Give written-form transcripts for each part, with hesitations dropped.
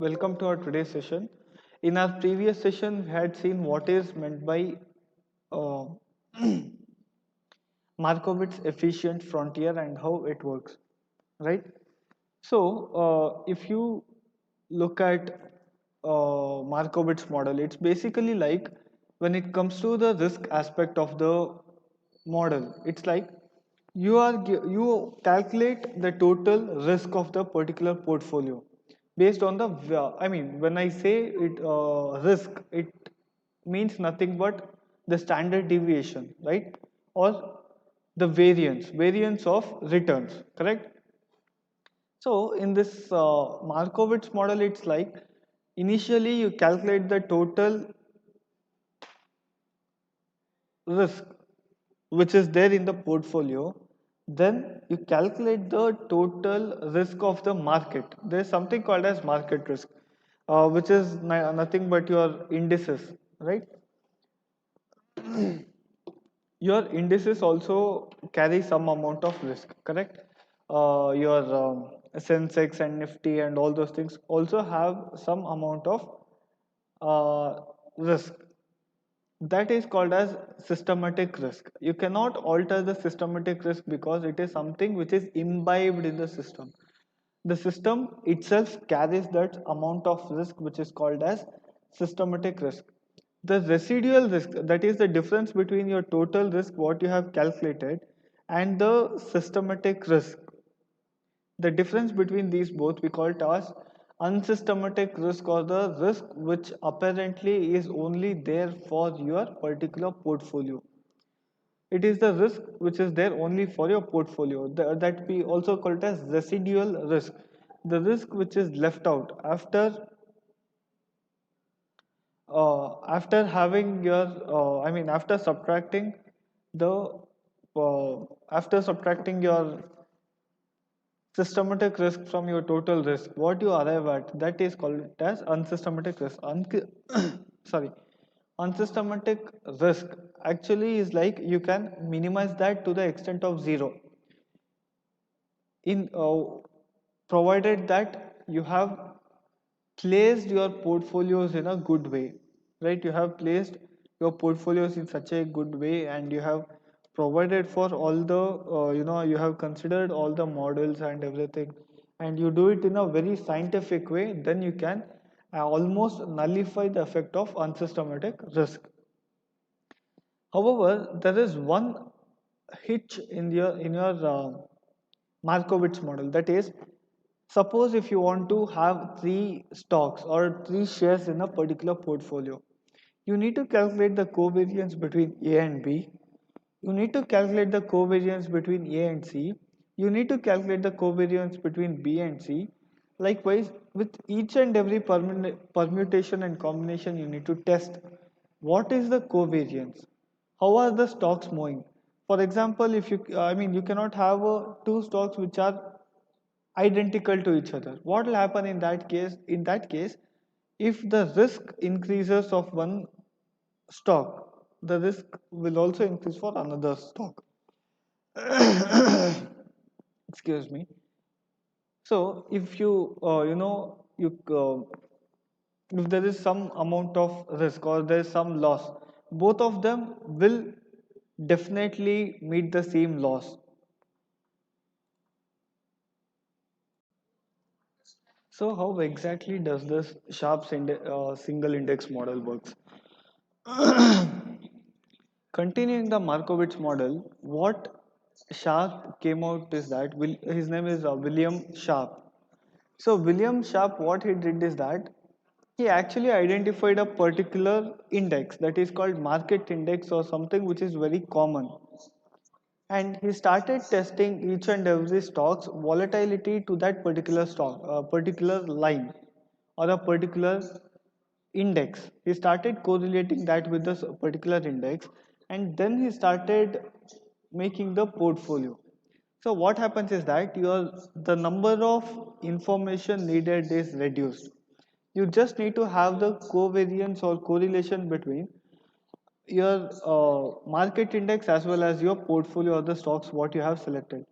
Welcome to our today's session. In our previous session, we had seen what is meant by uh, Markowitz efficient frontier and how it works, right? If you look at Markowitz model, it's basically like when it comes to the risk aspect of the model, it's like you calculate the total risk of the particular portfolio based on the when I say it risk, it means nothing but the standard deviation, right? Or the variance of returns, correct? So in this Markowitz model, it's like initially you calculate the total risk which is there in the portfolio, then you calculate the total risk of the market. There's something called as market risk, which is nothing but your indices, right? Your indices also carry some amount of risk, correct? Your Sensex and Nifty and all those things also have some amount of risk. That is called as systematic risk. You cannot alter the systematic risk because it is something which is imbibed in the system. The system itself carries that amount of risk which is called as systematic risk. The residual risk, that is the difference between your total risk what you have calculated and the systematic risk, the difference between these both we call it as unsystematic risk, or the risk which apparently is only there for your particular portfolio. It is the risk which is there only for your portfolio, that we also call it as residual risk, the risk which is left out after having your after subtracting the after subtracting your systematic risk from your total risk, what you arrive at, that is called as unsystematic risk. Sorry, unsystematic risk actually is like you can minimize that to the extent of zero, in provided that you have placed your portfolios in a good way, right? You have placed your portfolios in such a good way, and you have provided for all the you have considered all the models and everything, and you do it in a very scientific way, then you can almost nullify the effect of unsystematic risk. However, there is one hitch in your Markowitz model. That is, suppose if you want to have three stocks or three shares in a particular portfolio, you need to calculate the covariance between A and B. You need to calculate the covariance between A and C. You need to calculate the covariance between B and C. Likewise, with each and every permutation and combination, you need to test what is the covariance, how are the stocks moving. For example, if you you cannot have two stocks which are identical to each other. What will happen in that case? In that case, if the risk increases of one stock, the risk will also increase for another stock. Excuse me. So if you if there is some amount of risk or there is some loss, both of them will definitely meet the same loss. So how exactly does this single index model works? Continuing the Markowitz model, what Sharp came out is that his name is William Sharp. So William Sharp, what he did is that he actually identified a particular index that is called market index or something which is very common, and he started testing each and every stock's volatility to that particular stock, a particular line or a particular index. He started correlating that with this particular index, and then he started making the portfolio. So what happens is that your the number of information needed is reduced. You just need to have the covariance or correlation between your market index as well as your portfolio or the stocks what you have selected.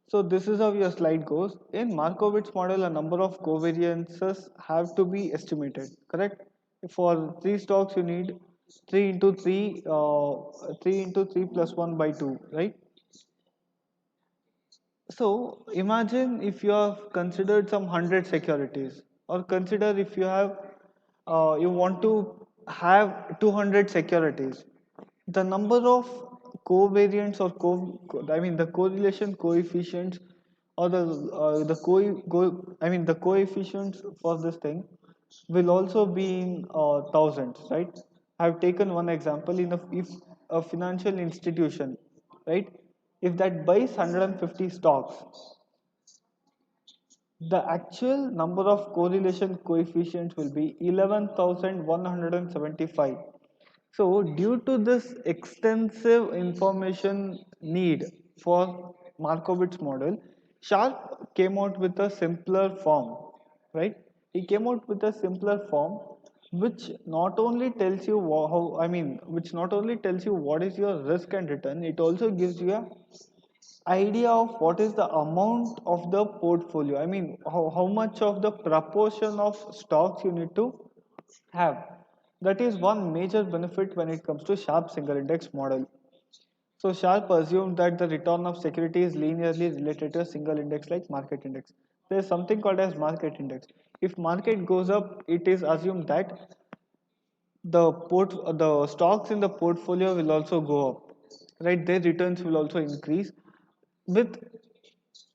So this is how your slide goes. In Markowitz model, a number of covariances have to be estimated, correct? For three stocks, you need 3 into 3, 3 into 3 plus 1 by 2, right? So imagine if you have considered some 100 securities, or consider if you have you want to have 200 securities. The number of covariants or I mean the correlation coefficients or the I mean the coefficients for this thing will also be in thousands, right? I've taken one example in if a financial institution, right? If that buys 150 stocks, the actual number of correlation coefficients will be 11,175. So, due to this extensive information need for Markowitz model, Sharp came out with a simpler form, right? He came out with a simpler form which not only tells you how, I mean, which not only tells you what is your risk and return, it also gives you a idea of what is the amount of the portfolio. I mean, how much of the proportion of stocks you need to have. That is one major benefit when it comes to Sharp single index model. So Sharp assumed that the return of security is linearly related to a single index like market index. There is something called as market index. If market goes up, it is assumed that the stocks in the portfolio will also go up, right? Their returns will also increase. With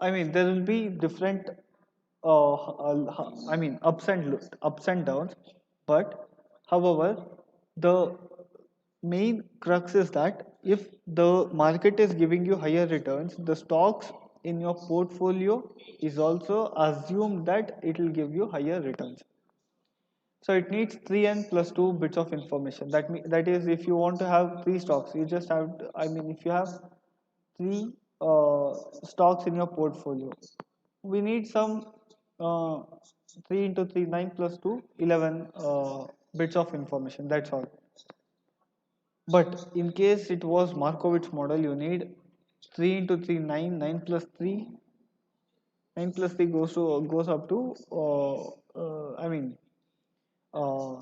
I mean, there will be different, I mean, ups and downs. But, however, the main crux is that if the market is giving you higher returns, the stocks in your portfolio is also assumed that it will give you higher returns. So it needs 3n plus 2 bits of information. That is, if you want to have three stocks, you just have. I mean, if you have three stocks in your portfolio, we need some uh, 3 into 3 9 plus 2 11 bits of information. That's all. But in case it was Markowitz model, you need 3 into 3 9 9 plus 3 9 plus 3 goes up to I mean uh,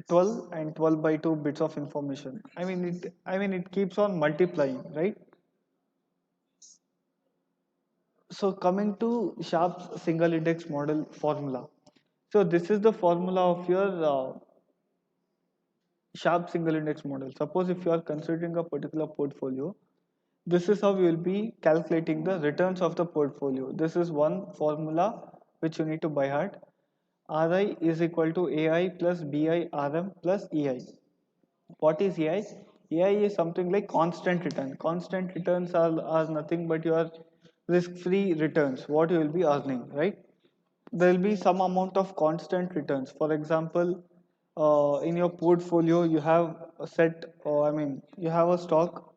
12 and 12 by 2 bits of information. I mean it keeps on multiplying, right? So coming to Sharp's single index model formula. So this is the formula of your Sharp single index model. Suppose if you are considering a particular portfolio, this is how you will be calculating the returns of the portfolio. This is one formula which you need to by heart. Ri is equal to Ai plus Bi Rm plus Ei. What is AI? AI is something like constant return. Constant returns are nothing but your risk-free returns, what you will be earning, right? There will be some amount of constant returns. For example, in your portfolio, you have a set, you have a stock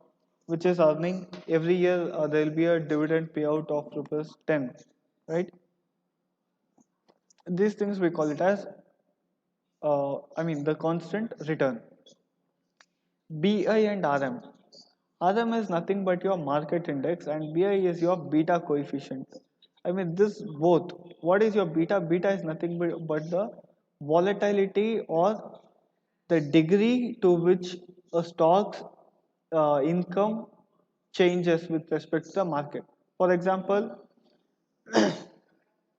which is earning every year, there will be a dividend payout of rupees 10, right? These things we call it as, the constant return. BI and RM. RM is nothing but your market index and BI is your beta coefficient. I mean, this both. What is your beta? Beta is nothing but the volatility or the degree to which a stock's income changes with respect to the market. For example,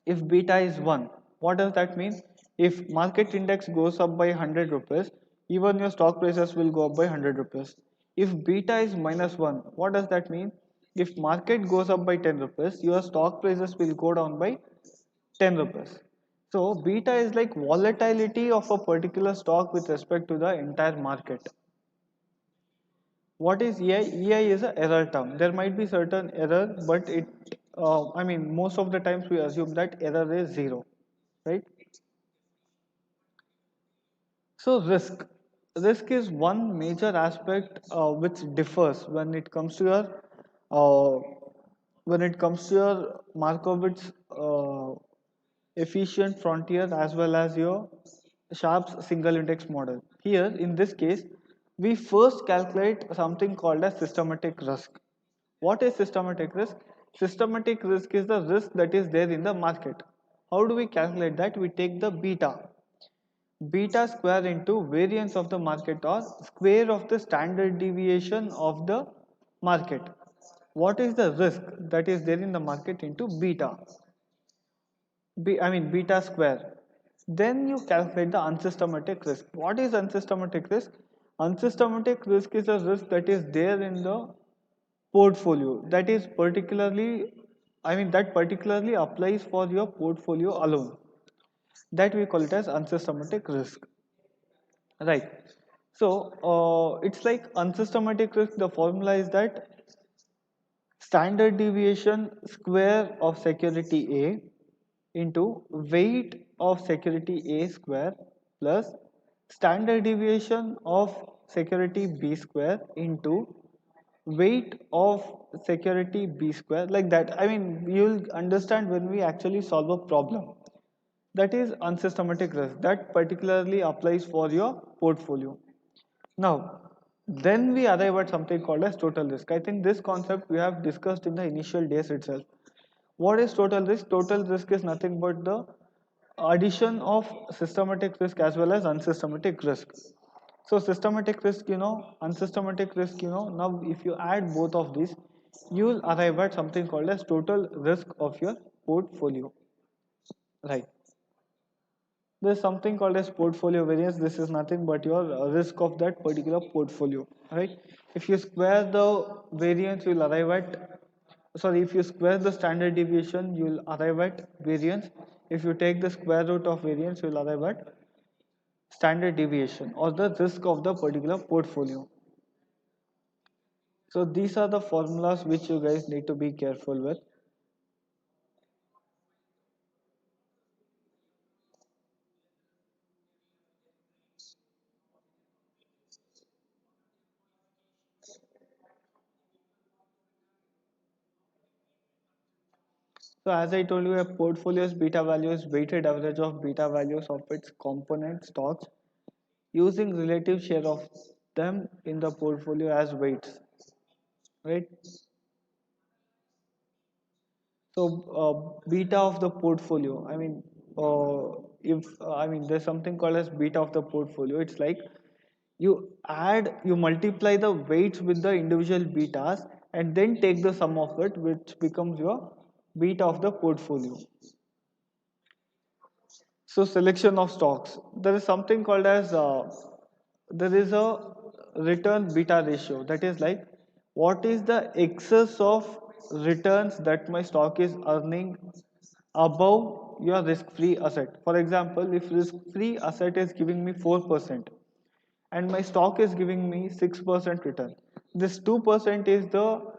if beta is 1, what does that mean? If market index goes up by 100 rupees, even your stock prices will go up by 100 rupees. If beta is minus 1, what does that mean? If market goes up by 10 rupees, your stock prices will go down by 10 rupees. So beta is like volatility of a particular stock with respect to the entire market. What is EI? EI is a error term. There might be certain error, but most of the times we assume that error is zero, right? So risk is one major aspect which differs uh, when it comes to your Markowitz efficient frontier as well as your Sharp's single index model. Here, in this case, we first calculate something called as systematic risk. What is systematic risk? Systematic risk is the risk that is there in the market. How do we calculate that? We take the beta square into variance of the market or square of the standard deviation of the market. What is the risk that is there in the market into beta? I mean beta square. Then you calculate the unsystematic risk. What is unsystematic risk? Unsystematic risk is a risk that is there in the portfolio, that is particularly, I mean that particularly applies for your portfolio alone. That we call it as unsystematic risk, right? So it's like unsystematic risk. The formula is that standard deviation square of security A into weight of security A square plus standard deviation of security B square into weight of security B square, like that. I mean, you'll understand when we actually solve a problem. That is unsystematic risk. That particularly applies for your portfolio. Now, then we arrive at something called as total risk. I think this concept we have discussed in the initial days itself. What is total risk? Total risk is nothing but the addition of systematic risk as well as unsystematic risk. So systematic risk, unsystematic risk, now if you add both of these, you will arrive at something called as total risk of your portfolio, right? There's something called as portfolio variance. This is nothing but your risk of that particular portfolio, right? If you square the variance, you'll arrive at, sorry, if you square the standard deviation, you'll arrive at variance. If you take the square root of variance, you'll arrive at standard deviation or the risk of the particular portfolio. So these are the formulas which you guys need to be careful with. So as I told you, a portfolio's beta value is weighted average of beta values of its component stocks using relative share of them in the portfolio as weights, right? So beta of the portfolio, I mean, if I mean there's something called as beta of the portfolio. It's like you multiply the weights with the individual betas and then take the sum of it, which becomes your beta of the portfolio. So selection of stocks, there is something called as there is a return beta ratio. That is like what is the excess of returns that my stock is earning above your risk-free asset. For example, if risk-free asset is giving me 4% and my stock is giving me 6% return, this 2% is the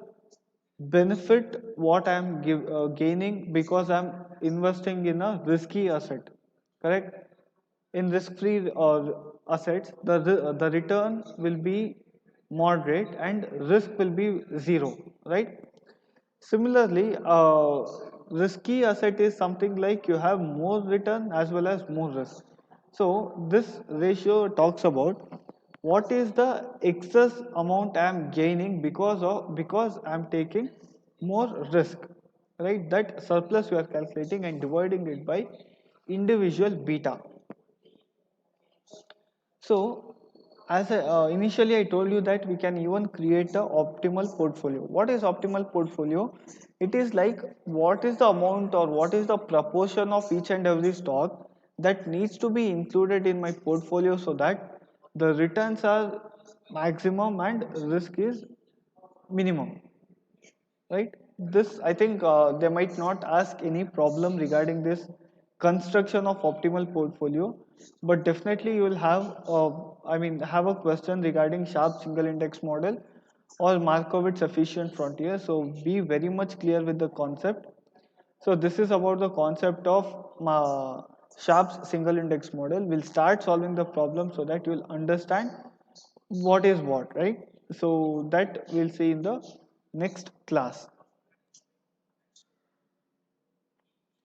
benefit what I'm gaining because I'm investing in a risky asset, correct? In risk-free or assets, the return will be moderate and risk will be zero, right? Similarly, risky asset is something like you have more return as well as more risk. So this ratio talks about what is the excess amount I am gaining because I am taking more risk, right? That surplus you are calculating and dividing it by individual beta. So, as initially I told you that we can even create a optimal portfolio. What is optimal portfolio? It is like what is the amount or what is the proportion of each and every stock that needs to be included in my portfolio so that the returns are maximum and risk is minimum, right? This, I think they might not ask any problem regarding this construction of optimal portfolio, but definitely you will have have a question regarding sharp single index model or Markowitz efficient frontier. So be very much clear with the concept. So this is about the concept of Sharp's single index model. We'll start solving the problem so that you will understand what is what, right? So that we'll see in the next class.